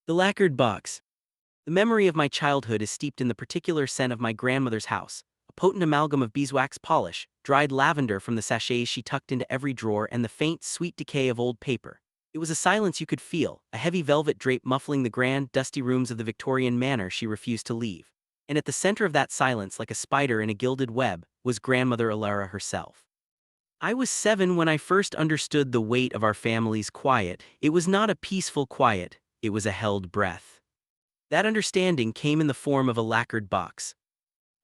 The lacquered box. The memory of my childhood is steeped in the particular scent of my grandmother's house, a potent amalgam of beeswax polish, dried lavender from the sachets she tucked into every drawer, and the faint, sweet decay of old paper. It was a silence you could feel, a heavy velvet drape muffling the grand, dusty rooms of the Victorian manor she refused to leave. And at the center of that silence, like a spider in a gilded web, was Grandmother Alara herself. I was 7 when I first understood the weight of our family's quiet. It was not a peaceful quiet, it was a held breath. That understanding came in the form of a lacquered box.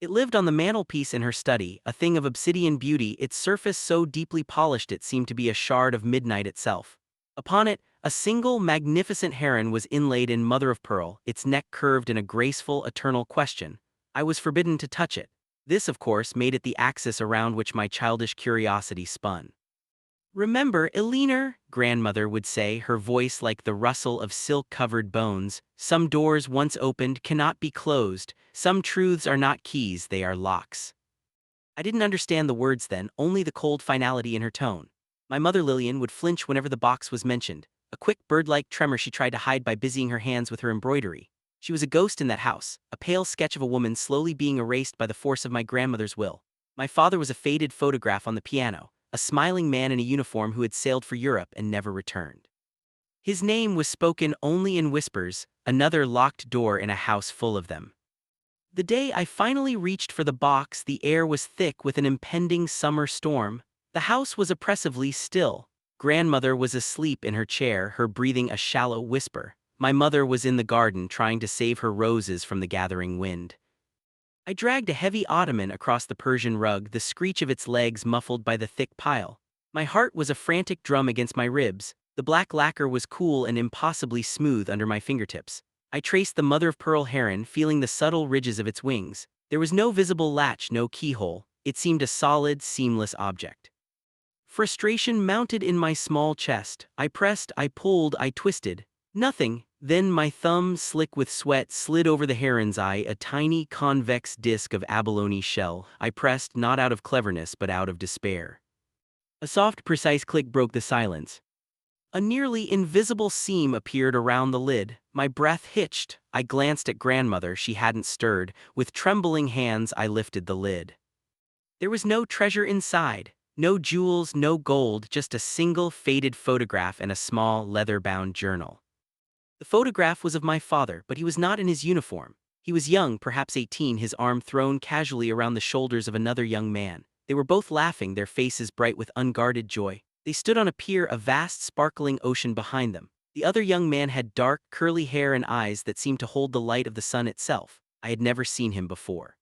It lived on the mantelpiece in her study, a thing of obsidian beauty, its surface so deeply polished it seemed to be a shard of midnight itself. Upon it, a single magnificent heron was inlaid in mother of pearl, its neck curved in a graceful, eternal question. I was forbidden to touch it. This, of course, made it the axis around which my childish curiosity spun. "Remember, Eleanor," grandmother would say, her voice like the rustle of silk-covered bones, "some doors once opened cannot be closed, some truths are not keys, they are locks." I didn't understand the words then, only the cold finality in her tone. My mother Lillian would flinch whenever the box was mentioned, a quick bird-like tremor she tried to hide by busying her hands with her embroidery. She was a ghost in that house, a pale sketch of a woman slowly being erased by the force of my grandmother's will. My father was a faded photograph on the piano, a smiling man in a uniform who had sailed for Europe and never returned. His name was spoken only in whispers, another locked door in a house full of them. The day I finally reached for the box, the air was thick with an impending summer storm. The house was oppressively still. Grandmother was asleep in her chair, her breathing a shallow whisper. My mother was in the garden trying to save her roses from the gathering wind. I dragged a heavy ottoman across the Persian rug, the screech of its legs muffled by the thick pile. My heart was a frantic drum against my ribs. The black lacquer was cool and impossibly smooth under my fingertips. I traced the mother-of-pearl heron, feeling the subtle ridges of its wings. There was no visible latch, no keyhole. It seemed a solid, seamless object. Frustration mounted in my small chest. I pressed, I pulled, I twisted. Nothing. Then my thumb, slick with sweat, slid over the heron's eye, a tiny, convex disc of abalone shell. I pressed, not out of cleverness but out of despair. A soft, precise click broke the silence. A nearly invisible seam appeared around the lid. My breath hitched. I glanced at grandmother. She hadn't stirred. With trembling hands, I lifted the lid. There was no treasure inside. No jewels, no gold, just a single faded photograph and a small, leather-bound journal. The photograph was of my father, but he was not in his uniform. He was young, perhaps 18, his arm thrown casually around the shoulders of another young man. They were both laughing, their faces bright with unguarded joy. They stood on a pier, a vast, sparkling ocean behind them. The other young man had dark, curly hair and eyes that seemed to hold the light of the sun itself. I had never seen him before.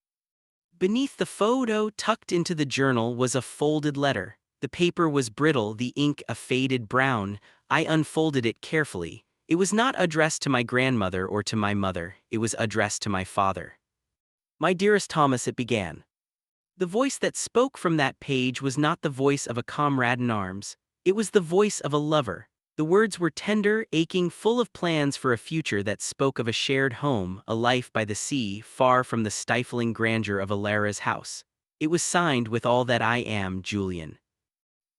Beneath the photo, tucked into the journal, was a folded letter. The paper was brittle, the ink a faded brown. I unfolded it carefully. It was not addressed to my grandmother or to my mother. It was addressed to my father. "My dearest Thomas," it began. The voice that spoke from that page was not the voice of a comrade in arms. It was the voice of a lover. The words were tender, aching, full of plans for a future that spoke of a shared home, a life by the sea, far from the stifling grandeur of Alara's house. It was signed with all that I am, Julian.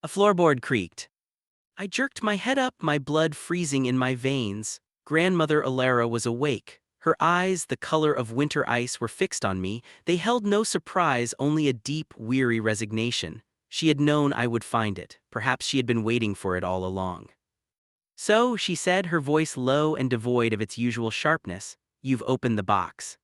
A floorboard creaked. I jerked my head up, my blood freezing in my veins. Grandmother Alara was awake. Her eyes, the color of winter ice, were fixed on me. They held no surprise, only a deep, weary resignation. She had known I would find it. Perhaps she had been waiting for it all along. "So," she said, her voice low and devoid of its usual sharpness, "you've opened the box."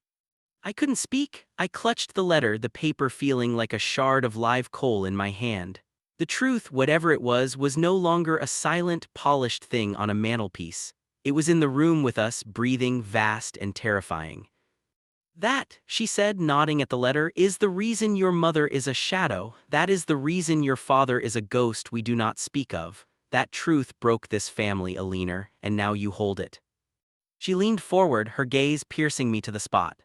I couldn't speak. I clutched the letter, the paper feeling like a shard of live coal in my hand. The truth, whatever it was no longer a silent, polished thing on a mantelpiece. It was in the room with us, breathing, vast and terrifying. "That," she said, nodding at the letter, "is the reason your mother is a shadow. That is the reason your father is a ghost we do not speak of. That truth broke this family, Eleanor, and now you hold it." She leaned forward, her gaze piercing me to the spot.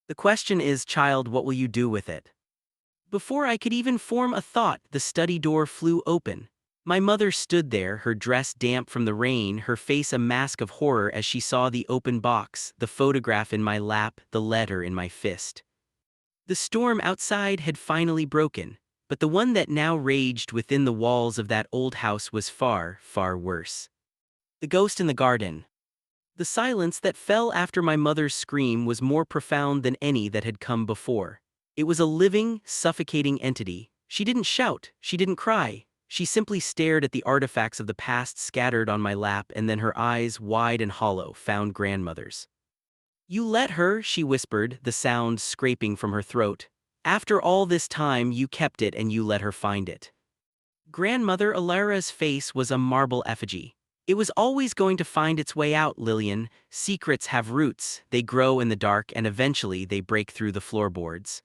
"The question is, child, what will you do with it?" Before I could even form a thought, the study door flew open. My mother stood there, her dress damp from the rain, her face a mask of horror as she saw the open box, the photograph in my lap, the letter in my fist. The storm outside had finally broken, but the one that now raged within the walls of that old house was far, far worse. The ghost in the garden. The silence that fell after my mother's scream was more profound than any that had come before. It was a living, suffocating entity. She didn't shout, she didn't cry. She simply stared at the artifacts of the past scattered on my lap, and then her eyes, wide and hollow, found grandmother's. "You let her," she whispered, the sound scraping from her throat. "After all this time you kept it and you let her find it." Grandmother Alara's face was a marble effigy. "It was always going to find its way out, Lillian. Secrets have roots, they grow in the dark and eventually they break through the floorboards."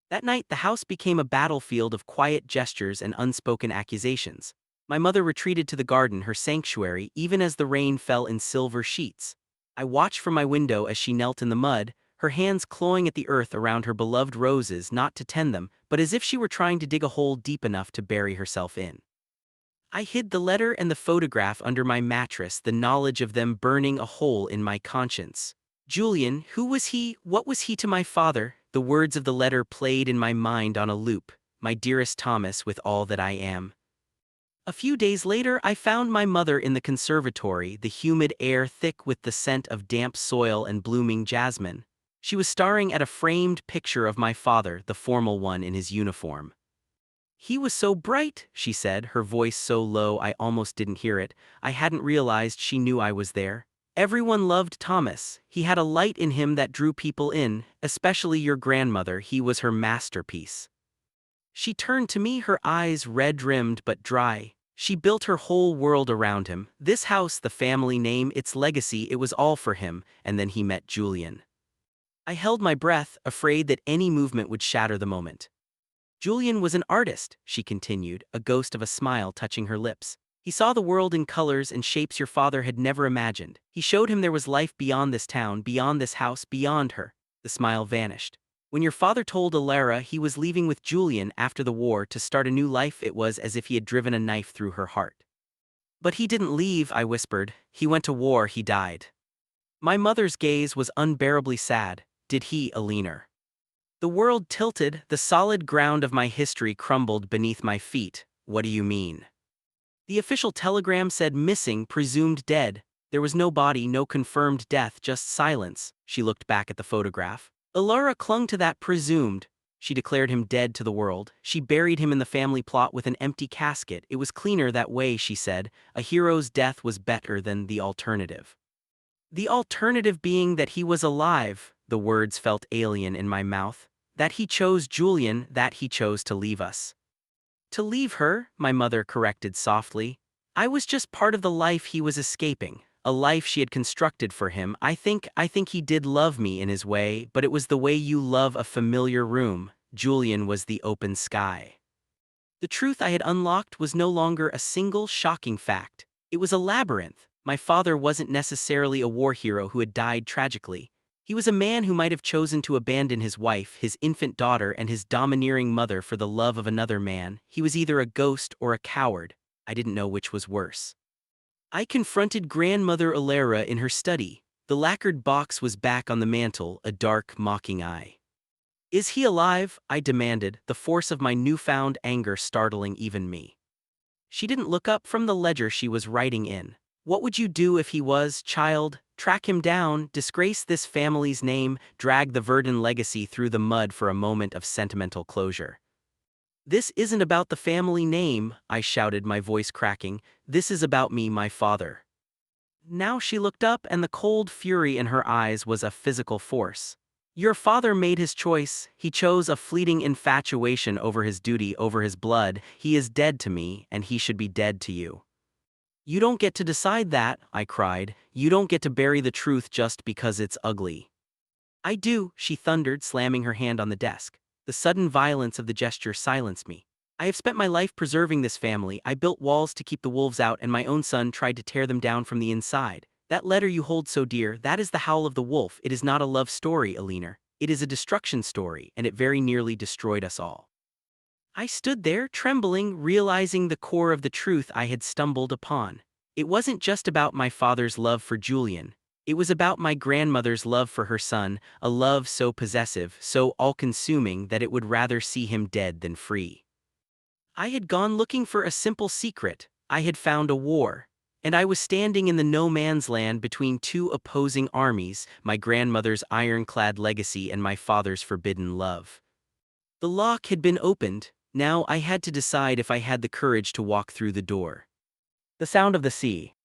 That night the house became a battlefield of quiet gestures and unspoken accusations. My mother retreated to the garden, her sanctuary, even as the rain fell in silver sheets. I watched from my window as she knelt in the mud, her hands clawing at the earth around her beloved roses, not to tend them, but as if she were trying to dig a hole deep enough to bury herself in. I hid the letter and the photograph under my mattress, the knowledge of them burning a hole in my conscience. Julian, who was he? What was he to my father? The words of the letter played in my mind on a loop. "My dearest Thomas, with all that I am." A few days later, I found my mother in the conservatory, the humid air thick with the scent of damp soil and blooming jasmine. She was staring at a framed picture of my father, the formal one in his uniform. "He was so bright," she said, her voice so low I almost didn't hear it. I hadn't realized she knew I was there. "Everyone loved Thomas. He had a light in him that drew people in, especially your grandmother. He was her masterpiece." She turned to me, her eyes red-rimmed but dry. "She built her whole world around him. This house, the family name, its legacy, it was all for him." And then he met Julian. I held my breath, afraid that any movement would shatter the moment. "Julian was an artist," she continued, a ghost of a smile touching her lips. "He saw the world in colors and shapes your father had never imagined. He showed him there was life beyond this town, beyond this house, beyond her." The smile vanished. "When your father told Alara he was leaving with Julian after the war to start a new life, it was as if he had driven a knife through her heart." "But he didn't leave," I whispered. "He went to war, he died." My mother's gaze was unbearably sad. "Did he, Alina?" The world tilted, the solid ground of my history crumbled beneath my feet. "What do you mean?" "The official telegram said missing, presumed dead. There was no body, no confirmed death, just silence." She looked back at the photograph. "Alara clung to that presumed. She declared him dead to the world. She buried him in the family plot with an empty casket. It was cleaner that way," she said. "A hero's death was better than the alternative." "The alternative being that he was alive." The words felt alien in my mouth. "That he chose Julian, that he chose to leave us." "To leave her," my mother corrected softly. "I was just part of the life he was escaping, a life she had constructed for him. I think he did love me in his way, but it was the way you love a familiar room. Julian was the open sky." The truth I had unlocked was no longer a single shocking fact. It was a labyrinth. My father wasn't necessarily a war hero who had died tragically. He was a man who might have chosen to abandon his wife, his infant daughter, and his domineering mother for the love of another man. He was either a ghost or a coward. I didn't know which was worse. I confronted grandmother Alara in her study. The lacquered box was back on the mantel, a dark, mocking eye. "Is he alive?" I demanded, the force of my newfound anger startling even me. She didn't look up from the ledger she was writing in. "What would you do if he was, child? Track him down, disgrace this family's name, drag the Verdun legacy through the mud for a moment of sentimental closure." "This isn't about the family name," I shouted, my voice cracking. "This is about me, my father." Now she looked up, and the cold fury in her eyes was a physical force. "Your father made his choice. He chose a fleeting infatuation over his duty, over his blood. He is dead to me, and he should be dead to you." "You don't get to decide that," I cried. "You don't get to bury the truth just because it's ugly." "I do," she thundered, slamming her hand on the desk. The sudden violence of the gesture silenced me. "I have spent my life preserving this family. I built walls to keep the wolves out, and my own son tried to tear them down from the inside. That letter you hold so dear, that is the howl of the wolf. It is not a love story, Alina. It is a destruction story, and it very nearly destroyed us all." I stood there, trembling, realizing the core of the truth I had stumbled upon. It wasn't just about my father's love for Julian. It was about my grandmother's love for her son, a love so possessive, so all-consuming that it would rather see him dead than free. I had gone looking for a simple secret. I had found a war. and I was standing in the no-man's land between two opposing armies, my grandmother's ironclad legacy and my father's forbidden love. The lock had been opened. Now I had to decide if I had the courage to walk through the door. The sound of the sea.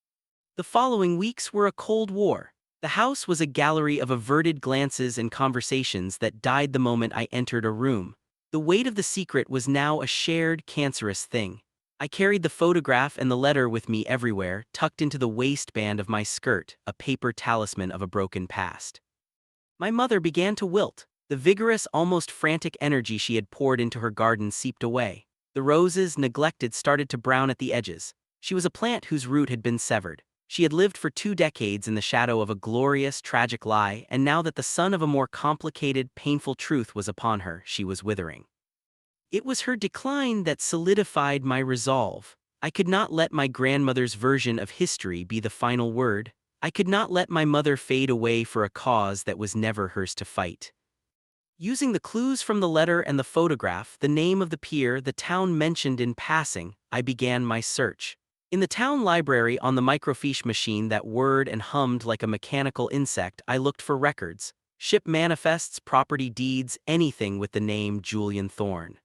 The following weeks were a cold war. The house was a gallery of averted glances and conversations that died the moment I entered a room. The weight of the secret was now a shared, cancerous thing. I carried the photograph and the letter with me everywhere, tucked into the waistband of my skirt, a paper talisman of a broken past. My mother began to wilt. The vigorous, almost frantic energy she had poured into her garden seeped away. The roses, neglected, started to brown at the edges. She was a plant whose root had been severed. She had lived for 2 decades in the shadow of a glorious, tragic lie, and now that the sun of a more complicated, painful truth was upon her, she was withering. It was her decline that solidified my resolve. I could not let my grandmother's version of history be the final word. I could not let my mother fade away for a cause that was never hers to fight. Using the clues from the letter and the photograph, the name of the pier, the town mentioned in passing, I began my search. In the town library on the microfiche machine that whirred and hummed like a mechanical insect, I looked for records, ship manifests, property deeds, anything with the name Julian Thorne.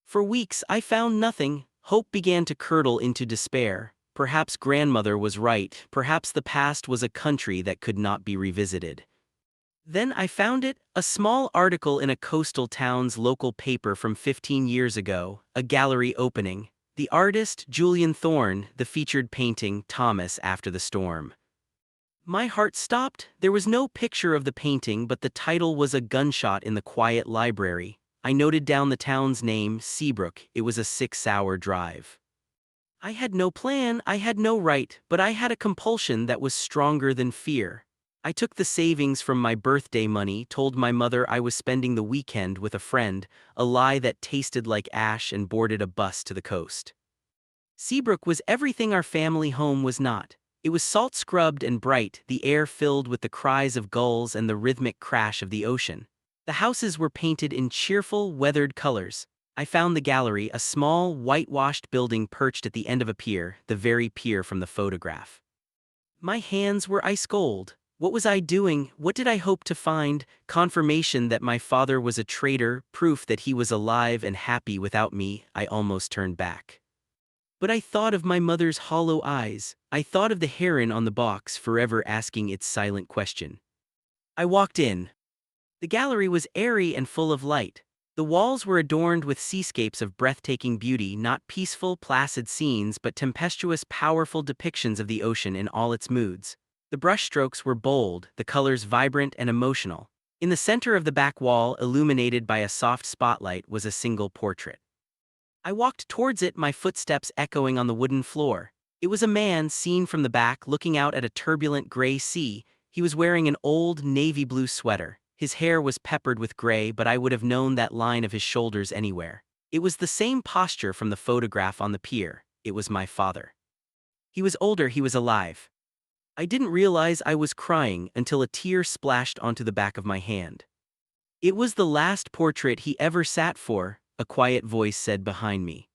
For weeks I found nothing. Hope began to curdle into despair. Perhaps grandmother was right, perhaps the past was a country that could not be revisited. Then I found it, a small article in a coastal town's local paper from 15 years ago, a gallery opening. The artist, Julian Thorne, the featured painting, Thomas After the Storm. My heart stopped. There was no picture of the painting, but the title was a gunshot in the quiet library. I noted down the town's name, Seabrook. It was a 6-hour drive. I had no plan, I had no right, but I had a compulsion that was stronger than fear. I took the savings from my birthday money, told my mother I was spending the weekend with a friend, a lie that tasted like ash, and boarded a bus to the coast. Seabrook was everything our family home was not. It was salt-scrubbed and bright, the air filled with the cries of gulls and the rhythmic crash of the ocean. The houses were painted in cheerful, weathered colors. I found the gallery, a small, whitewashed building perched at the end of a pier, the very pier from the photograph. My hands were ice cold. What was I doing? What did I hope to find? Confirmation that my father was a traitor, proof that he was alive and happy without me. I almost turned back. But I thought of my mother's hollow eyes. I thought of the heron on the box, forever asking its silent question. I walked in. The gallery was airy and full of light. The walls were adorned with seascapes of breathtaking beauty, not peaceful, placid scenes, but tempestuous, powerful depictions of the ocean in all its moods. The brushstrokes were bold, the colors vibrant and emotional. In the center of the back wall, illuminated by a soft spotlight, was a single portrait. I walked towards it, my footsteps echoing on the wooden floor. It was a man seen from the back, looking out at a turbulent gray sea. He was wearing an old navy blue sweater. His hair was peppered with gray, but I would have known that line of his shoulders anywhere. It was the same posture from the photograph on the pier. It was my father. He was older, he was alive. I didn't realize I was crying until a tear splashed onto the back of my hand. It was the last portrait he ever sat for, a quiet voice said behind me.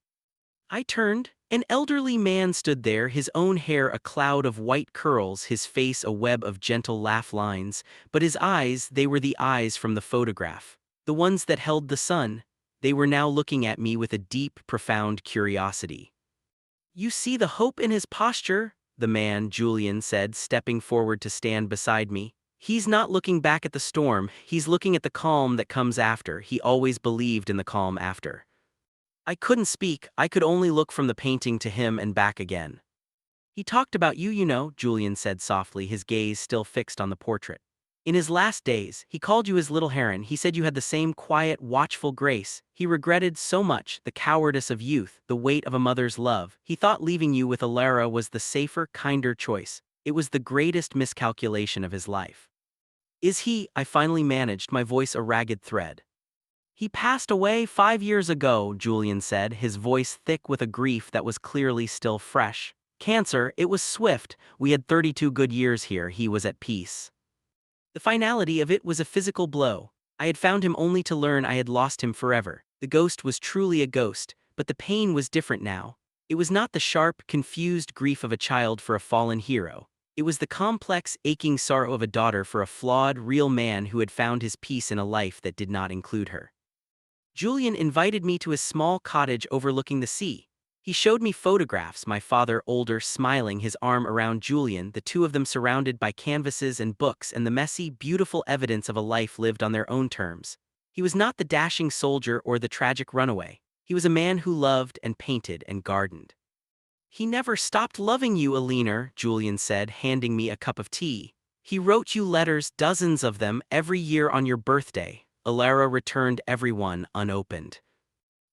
I turned. An elderly man stood there, his own hair a cloud of white curls, his face a web of gentle laugh lines, but his eyes, they were the eyes from the photograph. The ones that held the sun. They were now looking at me with a deep, profound curiosity. You see the hope in his posture? The man, Julian, said, stepping forward to stand beside me. He's not looking back at the storm, he's looking at the calm that comes after. He always believed in the calm after. I couldn't speak, I could only look from the painting to him and back again. He talked about you, Julian said softly, his gaze still fixed on the portrait. In his last days, he called you his little heron. He said you had the same quiet, watchful grace. He regretted so much, the cowardice of youth, the weight of a mother's love. He thought leaving you with Alara was the safer, kinder choice. It was the greatest miscalculation of his life. Is he? I finally managed, my voice a ragged thread. He passed away 5 years ago, Julian said, his voice thick with a grief that was clearly still fresh. Cancer, it was swift. We had 32 good years here. He was at peace. The finality of it was a physical blow. I had found him only to learn I had lost him forever. The ghost was truly a ghost, but the pain was different now. It was not the sharp, confused grief of a child for a fallen hero. It was the complex, aching sorrow of a daughter for a flawed, real man who had found his peace in a life that did not include her. Julian invited me to his small cottage overlooking the sea. He showed me photographs, my father older smiling, his arm around Julian, the two of them surrounded by canvases and books and the messy, beautiful evidence of a life lived on their own terms. He was not the dashing soldier or the tragic runaway. He was a man who loved and painted and gardened. "He never stopped loving you, Alina," Julian said, handing me a cup of tea. "He wrote you letters, dozens of them, every year on your birthday." Alara returned every one unopened.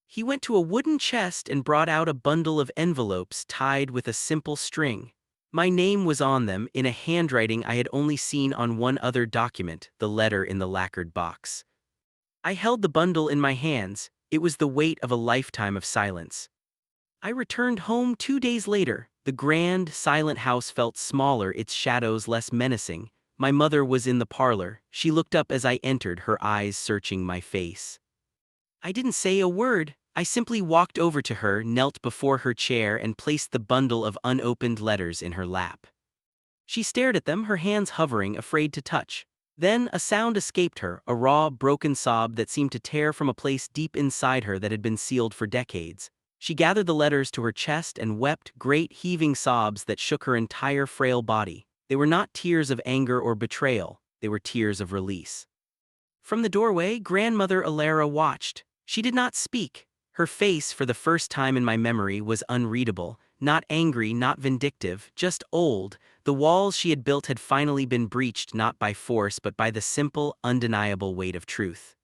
He went to a wooden chest and brought out a bundle of envelopes tied with a simple string. My name was on them, in a handwriting I had only seen on one other document, the letter in the lacquered box. I held the bundle in my hands. It was the weight of a lifetime of silence. I returned home 2 days later. The grand, silent house felt smaller, its shadows less menacing. My mother was in the parlor. She looked up as I entered, her eyes searching my face. I didn't say a word. I simply walked over to her, knelt before her chair, and placed the bundle of unopened letters in her lap. She stared at them, her hands hovering, afraid to touch. Then a sound escaped her, a raw, broken sob that seemed to tear from a place deep inside her that had been sealed for decades. She gathered the letters to her chest and wept, great heaving sobs that shook her entire frail body. They were not tears of anger or betrayal, they were tears of release. From the doorway, grandmother Alara watched. She did not speak. Her face, for the first time in my memory, was unreadable, not angry, not vindictive, just old. The walls she had built had finally been breached, not by force but by the simple, undeniable weight of truth.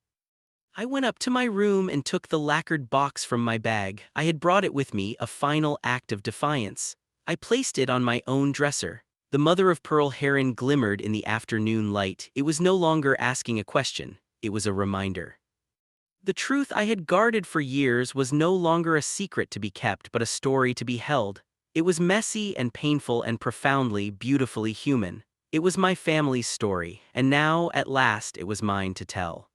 I went up to my room and took the lacquered box from my bag. I had brought it with me, a final act of defiance. I placed it on my own dresser. The mother-of-pearl heron glimmered in the afternoon light. It was no longer asking a question, it was a reminder. The truth I had guarded for years was no longer a secret to be kept, but a story to be held. It was messy and painful and profoundly, beautifully human. It was my family's story, and now, at last, it was mine to tell.